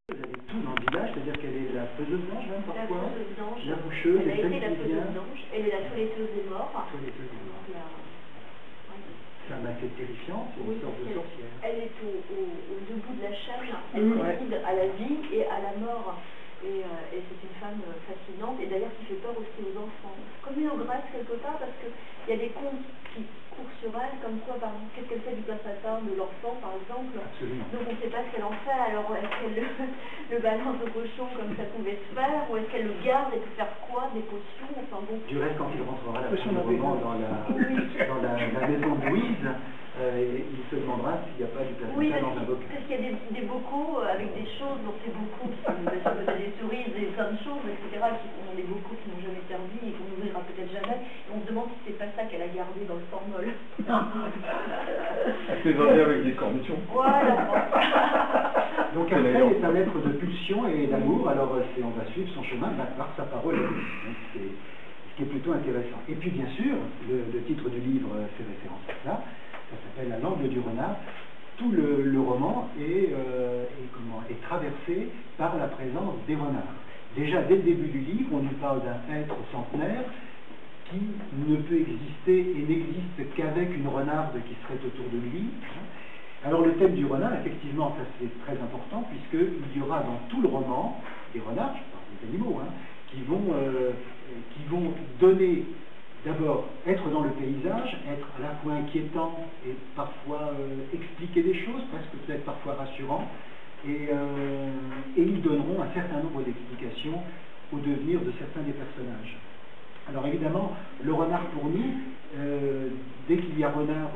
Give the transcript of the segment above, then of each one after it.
Vous avez tout dans le village, c'est-à-dire qu'elle est la faiseuse d'ange même parfois, la boucheuse, elle a été la celle qui vient. faiseuse d'ange, elle est la toiletteuse des morts. Toiletteuse des morts. C'est un assez terrifiant, c'est une sorte de sorcière. Elle est au debout de la chaîne, elle décide à la vie et à la mort. Et c'est une femme fascinante, et d'ailleurs qui fait peur aussi aux enfants. Comme une ogresse quelque part, parce qu'il y a des contes qui courent sur elle, comme quoi, par exemple, qu'est-ce qu'elle fait du placenta de l'enfant, par exemple. Absolument. Donc on ne sait pas ce qu'elle en fait, alors est-ce qu'elle le balance au cochon comme ça pouvait se faire, ou est-ce qu'elle le garde et peut faire quoi, des potions, enfin bon. Du reste, quand il rentrera la fin du roman dans la maison de Louise, il se demandera s'il n'y a pas du placenta dans un bocal. Parce qu'il y a des bocaux avec des choses, donc ces bocaux qui sont des cerises et plein de choses, etc., qui sont des bocaux qui n'ont jamais servi et qu'on n'ouvrira peut-être jamais. Et on se demande si c'est pas ça qu'elle a gardé dans le formol. C'est vendu avec des cornichons. Voilà. Donc après, est un être de pulsion et d'amour, alors on va suivre son chemin par sa parole, ce qui est plutôt intéressant. Et puis bien sûr, le titre du livre fait référence à ça. Ça s'appelle La langue du renard. Tout le roman est traversé par la présence des renards. Déjà, dès le début du livre, on nous parle d'un être centenaire qui ne peut exister et n'existe qu'avec une renarde qui serait autour de lui. Alors le thème du renard, effectivement, ça c'est très important, puisqu'il y aura dans tout le roman des renards, je parle des animaux, qui vont donner... D'abord, être dans le paysage, être à la fois inquiétant et parfois expliquer des choses, presque peut-être parfois rassurant, et ils donneront un certain nombre d'explications au devenir de certains des personnages. Alors évidemment, le renard pour nous, dès qu'il y a renard,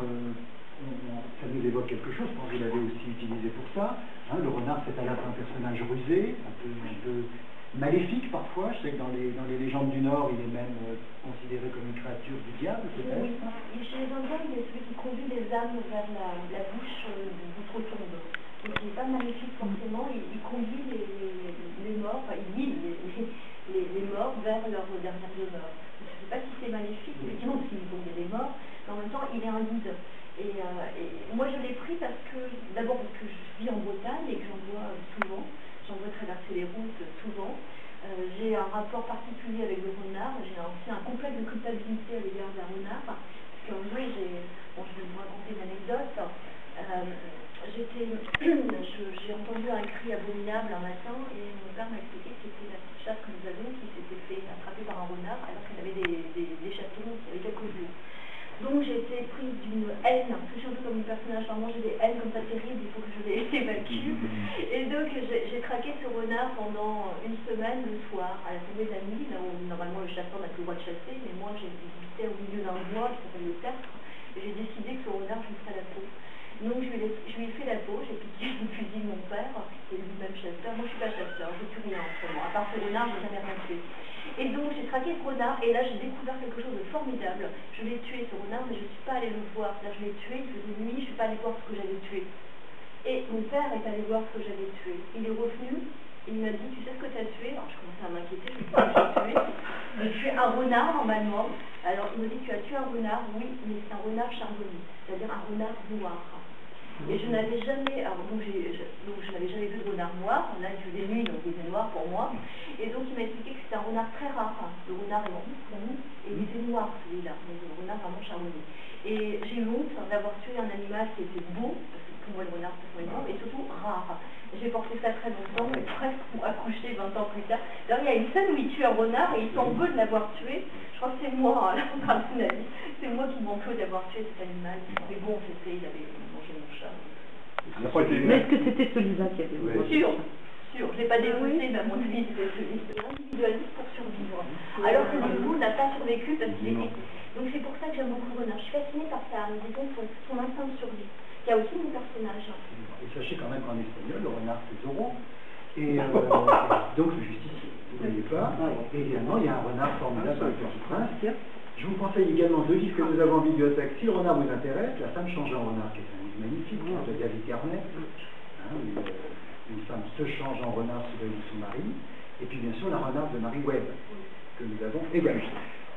ça nous évoque quelque chose, je pense que vous l'avez aussi utilisé pour ça. Le renard, c'est à la fois un personnage rusé, un peu maléfique parfois. Je sais que dans les légendes du Nord, il est même considéré comme une créature du diable, peut-être. Oui, chez les Indiens, il est celui qui conduit les âmes vers la bouche d'outre-tombe. Donc il n'est pas maléfique forcément, il conduit les morts, enfin il guide les morts vers leur dernière demeure. Je ne sais pas si c'est maléfique, effectivement, parce qu'il conduit les morts, mais en même temps, il est un guide. Et moi, je l'ai pris parce que, d'abord parce que je vis en Bretagne et que j'en vois souvent. J'en vois traverser les routes souvent. J'ai un rapport particulier avec le renard. J'ai aussi un complexe de culpabilité à l'égard d'un renard. Parce qu'un jour, je vais vous raconter une anecdote. J'ai entendu un cri abominable un matin et mon père m'a expliqué que c'était la petite chatte que nous avions qui s'était fait attraper par un renard alors qu'elle avait des chatons qui avaient quelques jours. Donc j'ai été prise d'une haine, parce que je suis un peu comme une personnage, normalement j'ai des haines comme ça terribles, il faut que je les évacue. Et donc j'ai traqué ce renard pendant une semaine le soir, à la tombée de la nuit, là où normalement le chasseur n'a plus le droit de chasser, mais moi j'habitais au milieu d'un bois qui s'appelle le tertre, et j'ai décidé que ce renard je lui ferais la peau. Donc je lui ai fait la peau, j'ai piqué le fusil de mon père, qui est lui-même chasseur. Moi je suis pas chasseur, je tue rien en ce moment, à part ce renard, je n'ai jamais rien tué. Et donc j'ai traqué ce renard, et là j'ai découvert quelque chose de formidable. Je l'ai tué ce renard, mais je ne suis pas allée le voir. Là je l'ai tué, il faisait nuit, je ne suis pas allée voir ce que j'avais tué. Et mon père est allé voir ce que j'avais tué. Il est revenu, et il m'a dit, tu sais ce que tu as tué? Alors je commençais à m'inquiéter, je me disais, j'ai tué un renard normalement. Alors il me dit, tu as tué un renard? Oui, mais c'est un renard charbonnier, c'est-à-dire un renard noir. Et je n'avais jamais, donc je n'avais jamais vu de renard noir. On a vu des nuits, donc il était noir pour moi. Et donc il m'a expliqué que c'était un renard très rare. Le renard est marron et il était noir celui-là, donc le renard vraiment charbonnier. Et j'ai eu honte d'avoir tué un animal qui était beau, parce que pour moi le renard c'est beau, et surtout rare. J'ai porté ça très longtemps, et presque pour accoucher 20 ans plus tard. D'ailleurs il y a une scène où il tue un renard et il s'en veut de l'avoir tué. Je crois que c'est moi, là, par c'est moi qui m'en veux d'avoir tué cet animal. Mais bon, il avait mangé mon chat. Mais est-ce que c'était celui-là qui avait Sûr. Je n'ai pas dégoûté, mais à mon avis, c'était l'individualisme pour survivre. Alors que le loup n'a pas survécu parce qu'il est. Donc c'est pour ça que j'aime beaucoup le renard. Je suis fascinée par ça, disons, son instinct de survie. Il y a aussi mon personnage. Et sachez quand même qu'en espagnol, le renard c'est Zorro. Et donc le justicier, vous ne voyez pas. Et également, il y a un renard formidable dans le Petit Prince. Je vous conseille également deux livres que nous avons en bibliothèque. Si le renard vous intéresse, La femme change en renard, qui est un livre magnifique, de David Carnet. Une femme se change en renard sous l'œil de son mari. Et puis bien sûr, La renarde de Marie Webb, que nous avons également.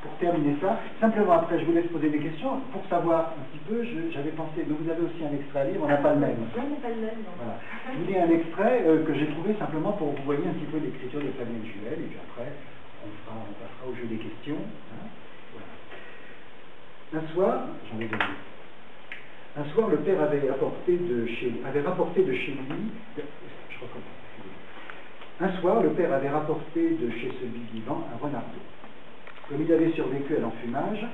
pour terminer ça, simplement après, je vous laisse poser des questions. Pour savoir un petit peu, j'avais pensé, mais vous avez aussi un extrait à lire, on n'a pas le même. Non, on n'a pas le même, non. Voilà. Je vous lis un extrait que j'ai trouvé simplement pour que vous voyez un petit peu l'écriture de Fabien Juel, et puis après, on passera au jeu des questions. Hein. Voilà. Un soir, j'en ai donné. Un soir, le père avait rapporté de chez lui, je recommence. Un soir, le père avait rapporté de chez celui vivant un renardeau. Comme il avait survécu à l'enfumage,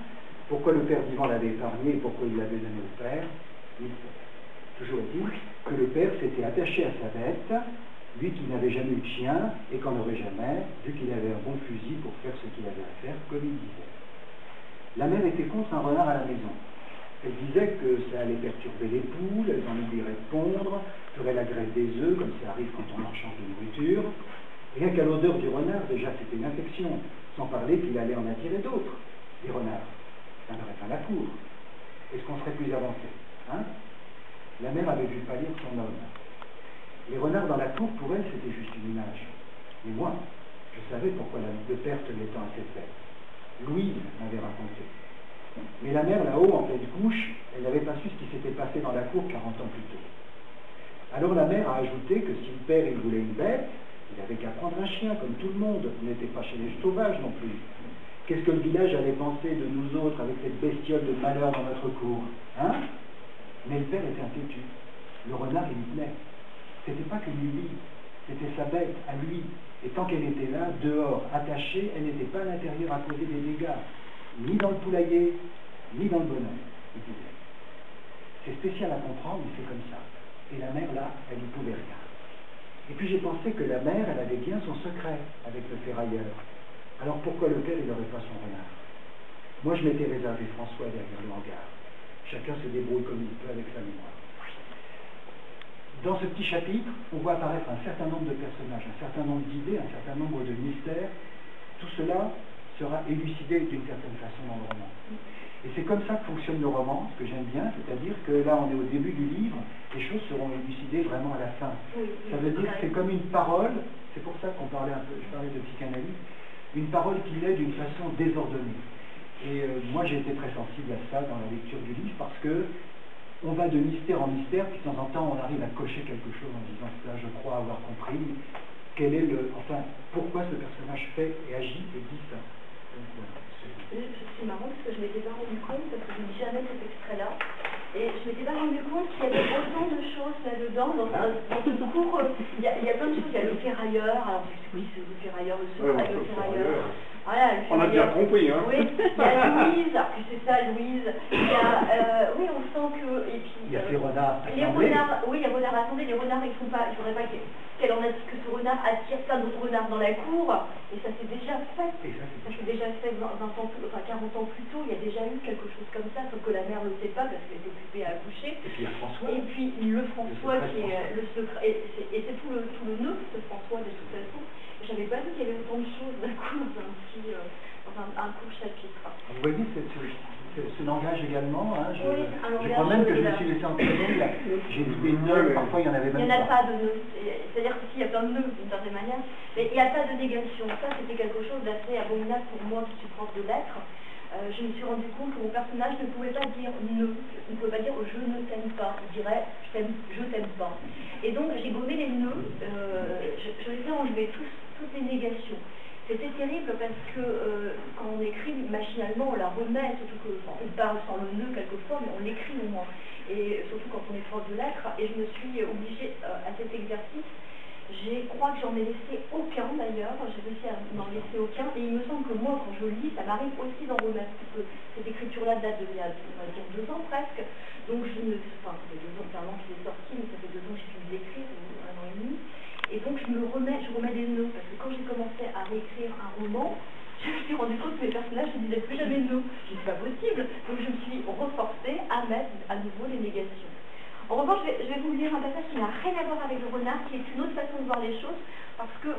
pourquoi le père vivant l'avait épargné et pourquoi il l'avait donné au père, il sait. Toujours est-il que le père s'était attaché à sa bête, lui qui n'avait jamais eu de chien et qu'en aurait jamais, vu qu'il avait un bon fusil pour faire ce qu'il avait à faire, comme il disait. La mère était contre un renard à la maison. Elle disait que ça allait perturber les poules, elles en oublieraient de pondre, ferait la grève des œufs, comme ça arrive quand on en change de nourriture. Rien qu'à l'odeur du renard, déjà c'était une infection, sans parler qu'il allait en attirer d'autres, des renards. Ça n'aurait pas la cour. Est-ce qu'on serait plus avancé, hein? La mère avait vu pâlir son homme. Les renards dans la cour, pour elle, c'était juste une image. Mais moi, je savais pourquoi le père tenait tant à cette bête. Louise m'avait raconté. Mais la mère, là-haut, en pleine couche, elle n'avait pas su ce qui s'était passé dans la cour 40 ans plus tôt. Alors la mère a ajouté que si le père il voulait une bête, il avait qu'à prendre un chien, comme tout le monde. Il n'était pas chez les sauvages non plus. Qu'est-ce que le village allait penser de nous autres avec cette bestiole de malheur dans notre cour, hein? Mais le père était intêtu. Le renard, il lui plaît. C'était pas que lui, c'était sa bête, à lui. Et tant qu'elle était là, dehors, attachée, elle n'était pas à l'intérieur à causer des dégâts. Ni dans le poulailler, ni dans le bonheur, il disait. C'est spécial à comprendre, mais c'est comme ça. Et la mère, là, elle n'y pouvait rien. Et puis j'ai pensé que la mère, elle avait bien son secret avec le ferrailleur. Alors pourquoi le père, il n'aurait pas son renard? Moi, je m'étais réservé François derrière le hangar. Chacun se débrouille comme il peut avec sa mémoire. Dans ce petit chapitre, on voit apparaître un certain nombre de personnages, un certain nombre d'idées, un certain nombre de mystères. Tout cela sera élucidé d'une certaine façon dans le roman. Et c'est comme ça que fonctionne le roman, ce que j'aime bien, c'est-à-dire que là on est au début du livre, les choses seront élucidées vraiment à la fin. Ça veut dire que c'est comme une parole, c'est pour ça qu'on parlait un peu, je parlais de psychanalyse, une parole qui l'est d'une façon désordonnée. Et moi j'ai été très sensible à ça dans la lecture du livre, parce que on va de mystère en mystère, puis de temps en temps on arrive à cocher quelque chose en disant là je crois avoir compris, quel est pourquoi ce personnage fait et agit et dit ça. Donc, voilà. C'est marrant parce que je ne m'étais pas rendu compte, parce que je n'ai jamais cet extrait-là, et je ne m'étais pas rendu compte qu'il y avait autant de choses là-dedans, dans ce cours, il y a plein de choses, il y a le ferrailleur, alors oui c'est le ferrailleur, le secret de le ferrailleur, voilà, le ferrailleur. On a bien compris, hein. Oui, il y a Louise, alors que c'est ça Louise, il y a, oui on sent que, et puis... Il y a ces renards les renards, oui il y a renards assemblés, les renards ils font pas, il ne faudrait pas qu'elle en a dit que ce renard attire plein d'autres renards dans la cour, et ça s'est déjà fait, ça s'est déjà fait 20 ans plus, enfin 40 ans plus tôt, il y a déjà eu quelque chose comme ça, sauf que la mère ne le sait pas parce qu'elle est occupée à accoucher. Et puis il y a François. Et puis le François qui est le secret, et c'est tout le nœud de François de toute façon. J'avais pas vu qu'il y avait autant de choses d'un coup dans un court chapitre. Vous voyez ce langage également, hein, je crois même que je me suis laissé entraîner, j'ai dit des nœuds, parfois il n'y en avait même pas. Il n'y en a pas de nœuds, c'est-à-dire que s'il y a plein de nœuds d'une certaine manière, mais il n'y a pas de négation. Ça c'était quelque chose d'assez abominable pour moi qui suis prof de lettres. Je me suis rendu compte que mon personnage ne pouvait pas dire ne, il ne pouvait pas dire je ne t'aime pas, il dirait je t'aime pas. Et donc j'ai gommé les nœuds, je les ai enlevés toutes les négations. C'était terrible parce que quand on écrit machinalement, on la remet, surtout qu'on parle sans le nœud quelquefois, mais on l'écrit au moins. Et surtout quand on est prof de lettres, et je me suis obligée à cet exercice. Je crois que j'en ai laissé aucun d'ailleurs, j'ai réussi à n'en laisser aucun, et il me semble que moi quand je lis, ça m'arrive aussi d'en remettre, parce que cette écriture-là date d'il y a, on va dire, 2 ans presque, donc ça fait 2 ans, c'est un an qu'il est sorti, mais ça fait 2 ans que j'ai fini d'écrire, ou 1 an et demi, et donc je remets des nœuds, parce que quand j'ai commencé à réécrire un roman, je me suis rendu compte que mes personnages ne disaient plus jamais nœuds, c'est pas possible, donc je me suis reforcée à mettre à nouveau les négations. En revanche, je vais vous lire un passage qui n'a rien à voir avec le renard, qui est une autre façon de voir les choses, parce que